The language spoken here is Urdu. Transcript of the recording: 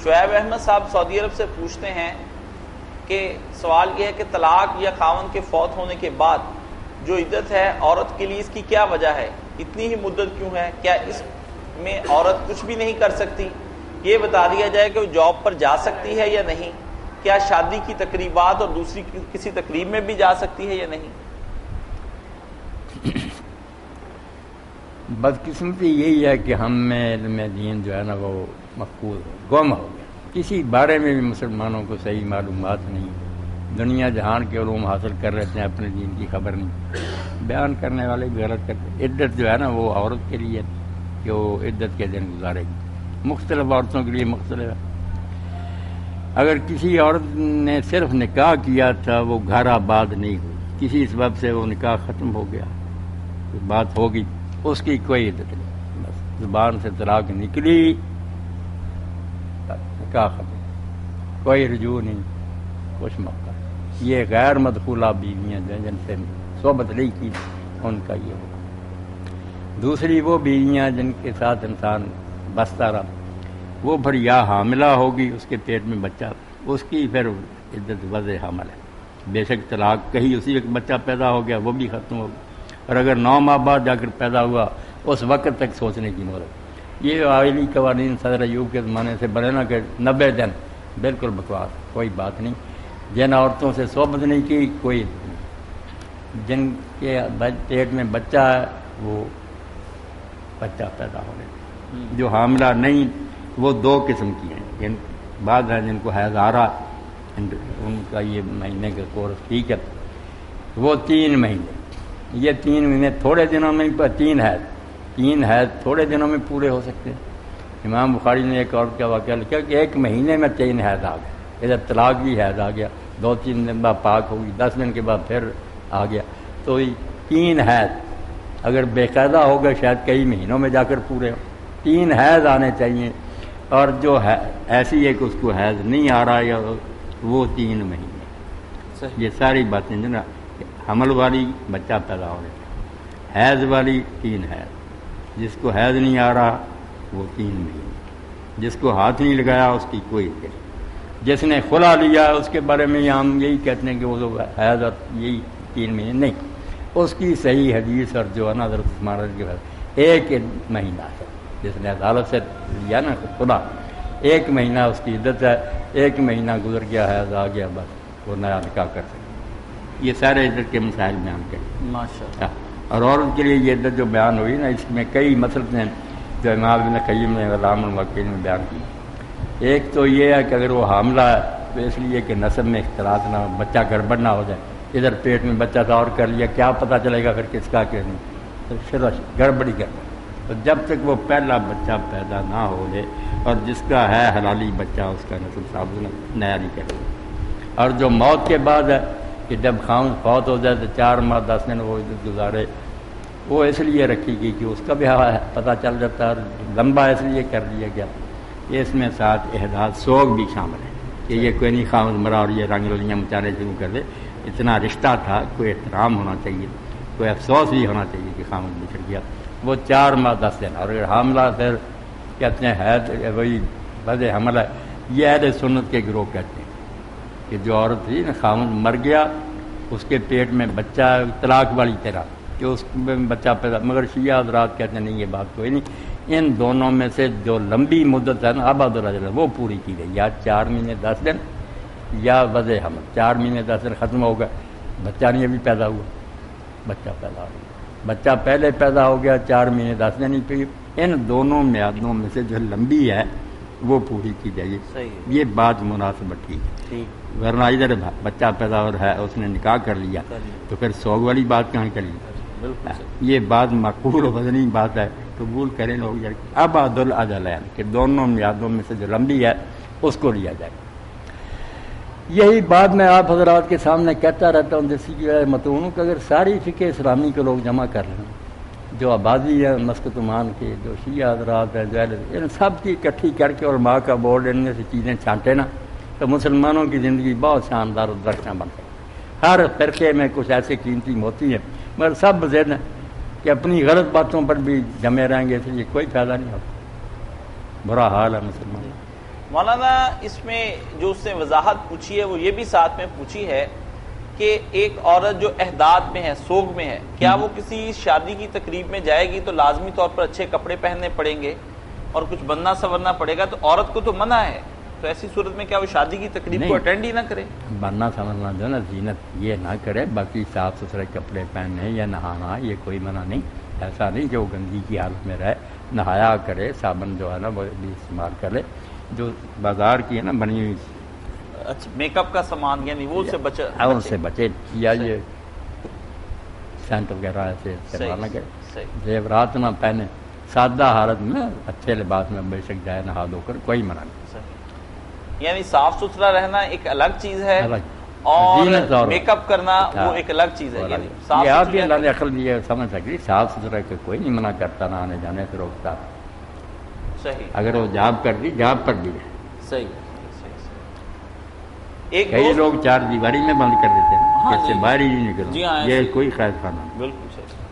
شعیب احمد صاحب سعودی عرب سے پوچھتے ہیں کہ سوال یہ ہے کہ طلاق یا خاوند کے فوت ہونے کے بعد جو عدت ہے عورت کے لیے اس کی کیا وجہ ہے؟ اتنی ہی مدت کیوں ہے؟ کیا اس میں عورت کچھ بھی نہیں کر سکتی؟ یہ بتا دیا جائے کہ وہ جاب پر جا سکتی ہے یا نہیں؟ کیا شادی کی تقریبات اور دوسری کسی تقریب میں بھی جا سکتی ہے یا نہیں؟ بدقسمتی یہی ہے کہ ہم میں علم دین جو ہے نا وہ مفقود گم ہو گیا. کسی بارے میں بھی مسلمانوں کو صحیح معلومات نہیں. دنیا جہان کے علوم حاصل کر رہے ہیں، اپنے دین کی خبر نہیں. بیان کرنے والے بھی غلط کرتے. عدت جو ہے نا وہ عورت کے لیے کہ وہ عدت کے دن گزارے گی. مختلف عورتوں کے لیے مختلف ہے. اگر کسی عورت نے صرف نکاح کیا تھا، وہ گھر آباد نہیں ہوئی، کسی سبب سے وہ نکاح ختم ہو گیا، بات ہوگی، اس کی کوئی عدت نہیں. بس زبان سے طلاق نکلی، نکاح ختم، کوئی رجوع نہیں، کچھ موقع. یہ غیر مدخولہ بیویاں جن سے صحبت نہیں کی ان کا یہ ہو. دوسری وہ بیویاں جن کے ساتھ انسان بستا رہا، وہ پھر یا حاملہ ہوگی، اس کے پیٹ میں بچہ، اس کی پھر عدت وضع حمل ہے. بے شک طلاق کہیں اسی وقت بچہ پیدا ہو گیا وہ بھی ختم ہوگا، اور اگر 9 ماہ بعد جا کر پیدا ہوا اس وقت تک سوچنے کی مہلت. یہ آئلی قوانین صدر ایوب کے زمانے سے بنے نا کہ 90 دن، بالکل بکواس، کوئی بات نہیں. جن عورتوں سے صحبت نہیں کی کوئی عدت نہیں. جن کے پیٹ میں بچہ ہے وہ بچہ پیدا ہو گیا. جو حاملہ نہیں وہ 2 قسم کی ہیں. بعض ہیں جن کو حیض آ رہا، ان کا یہ مہینے کا کورس ٹھیک ہے، وہ 3 مہینے. یہ 3 مہینے تھوڑے دنوں میں 3 حیض تھوڑے دنوں میں پورے ہو سکتے ہیں. امام بخاری نے ایک اور کا واقعہ لکھا کہ 1 مہینے میں 3 حیض آ گئے. ادھر طلاق بھی حیض آ گیا، 2-3 دن بعد پاک ہوگی، 10 دن کے بعد پھر آ گیا. تو 3 حیض اگر باقاعدہ ہو گئے شاید کئی مہینوں میں جا کر پورے ہو. 3 حیض آنے چاہیے. اور جو ہے ایسی ہے کہ اس کو حیض نہیں آ رہا یا وہ 3 مہینے. یہ ساری باتیں جو نا حمل والی بچہ پیدا ہو رہا ہے، حیض والی 3 حیض، جس کو حیض نہیں آ رہا وہ 3 مہینے، جس کو ہاتھ نہیں لگایا اس کی کوئی عدت. جس نے خلا لیا اس کے بارے میں ہم یہی کہتے ہیں کہ وہ حیض اور یہی 3 مہینے نہیں. اس کی صحیح حدیث اور جو ہے نا حضرت عثمان رضی اللہ عنہ 1 مہینہ ہے. جس نے عدالت سے لیا نا خلا، 1 مہینہ اس کی عدت ہے. 1 مہینہ گزر گیا، حیض آ گیا، بس وہ نیا نکاح کر سکتے. یہ سارے عدت کے مسائل بیان کریں ماشاءاللہ. اور عورت کے لیے یہ عدت جو بیان ہوئی نا، اس میں کئی مسئلے ہیں جو امام ابن قیم نے علام الموقعین میں بیان کی. ایک تو یہ ہے کہ اگر وہ حاملہ ہے تو اس لیے کہ نسب میں اختلاط نہ ہو، بچہ گڑبڑ نہ ہو جائے. ادھر پیٹ میں بچہ تھا اور کر لیا، کیا پتہ چلے گا پھر کس کا کہ نہیں، تو پھر گڑبڑی کرنا. تو جب تک وہ پہلا بچہ پیدا نہ ہو جائے اور جس کا ہے حلالی بچہ، اس کا نسل ثابت نیا نہیں کرے. اور جو موت کے بعد ہے کہ جب خاوند فوت ہو جائے تو 4 ماہ 10 دن وہ عدت گزارے، وہ اس لیے رکھی گئی کہ اس کا بھی پتہ چل جاتا ہے. لمبا اس لیے کر دیا گیا. اس میں ساتھ احداث سوگ بھی شامل ہے کہ یہ کوئی نہیں خاوند مرا اور یہ رنگ رلیاں مچانے شروع کر دے. اتنا رشتہ تھا، کوئی احترام ہونا چاہیے، کوئی افسوس بھی ہونا چاہیے کہ خاوند بچھڑ گیا. وہ 4 ماہ 10 دن. اور اگر حاملہ پھر کہتے ہیں حیض وہی وضع حمل ہے. یہ اہل سنت کے گروہ کہتے ہیں کہ جو عورت تھی نا خاوند مر گیا، اس کے پیٹ میں بچہ، طلاق والی طرح کہ اس میں بچہ پیدا. مگر شیعہ حضرات کہتے ہیں نہیں، یہ بات کوئی نہیں. ان دونوں میں سے جو لمبی مدت ہے نا آباد الرجل وہ پوری کی گئی، یا 4 مہینے 10 دن یا وضع حمل. 4 مہینے 10 دن ختم ہو گئے، بچہ نہیں ابھی پیدا ہوا، بچہ پیدا ہو گیا، بچہ پہلے پیدا ہو گیا، 4 مہینے 10 دن ہی پہ. ان دونوں میادوں میں سے جو لمبی ہے وہ پوری کی جائے. یہ بات مناسبت ٹھیک ہے. ورنہ ادھر بچہ پیدا ہو رہا ہے، اس نے نکاح کر لیا تو پھر سوگ والی بات کہاں کر لی. یہ بات معقول و وزنی بات ہے، قبول کریں لوگ. اب عدل اجلین کہ دونوں میادوں میں سے جو لمبی ہے اس کو لیا جائے. یہی بات میں آپ حضرات کے سامنے کہتا رہتا ہوں جیسی کہ متون کہ اگر ساری فقہ اسلامی کو لوگ جمع کر لیں، جو آبادی ہے مسکت عمان کے، جو شیعہ حضرات ہیں، جو ان سب کی اکٹھی کر کے اور ماں کا بورڈ ان میں سے چیزیں چھانٹے نا، تو مسلمانوں کی زندگی بہت شاندار اور درخشاں بن سکتی. ہر فرقے میں کچھ ایسے قیمتی موتی ہیں، مگر سب ضد ہیں کہ اپنی غلط باتوں پر بھی جمے رہیں گے، اس لیے کوئی فائدہ نہیں ہوتا. برا حال ہے مسلمان. مولانا اس میں جو اس نے وضاحت پوچھی ہے وہ یہ بھی ساتھ میں پوچھی ہے کہ ایک عورت جو احداد میں ہے، سوگ میں ہے، کیا وہ کسی شادی کی تقریب میں جائے گی تو لازمی طور پر اچھے کپڑے پہننے پڑیں گے اور کچھ بننا سورنا پڑے گا، تو عورت کو تو منع ہے، تو ایسی صورت میں کیا وہ شادی کی تقریب کو اٹینڈ ہی نہ کرے؟ بننا سمجھنا جو نا زینت یہ نہ کرے، باقی صاف ستھرے کپڑے پہننے یا نہانا یہ کوئی منع نہیں، ایسا نہیں کہ وہ گندگی کی حالت میں رہے، نہایا کرے، صابن جو ہے نا وہ بھی استعمال کرے، جو بازار کی ہے نا بنی ہوئی اچھا میک اپ کا سامان یعنی وہ سے ان سے بچے، یا یہ سینٹ وغیرہ ایسے استعمال نہ کرے، زیورات نہ پہنے، سادہ حالت میں اچھے لباس میں بے شک جائے نہا دھو کر، کوئی منع نہیں۔ یعنی صاف ستھرا رہنا ایک الگ چیز ہے الگ، اور زینت اور میک اپ کرنا وہ ایک الگ چیز ہے، یعنی یہ آپ بھی اللہ نے عقل دی ہے، سمجھ سکتی، صاف ستھرا کہ کوئی نہیں منع کرتا، نہ آنے جانے سے روکتا، صحیح، اگر وہ جاب کر دی جاب پر دی۔ صحیح۔ ایک کئی لوگ چار دیواری میں بند کر دیتے ہیں، ہاں اس سے جی، باہر ہی نہیں نکلنا، جی ہاں، یہ کوئی خیر خانہ بالکل صحیح۔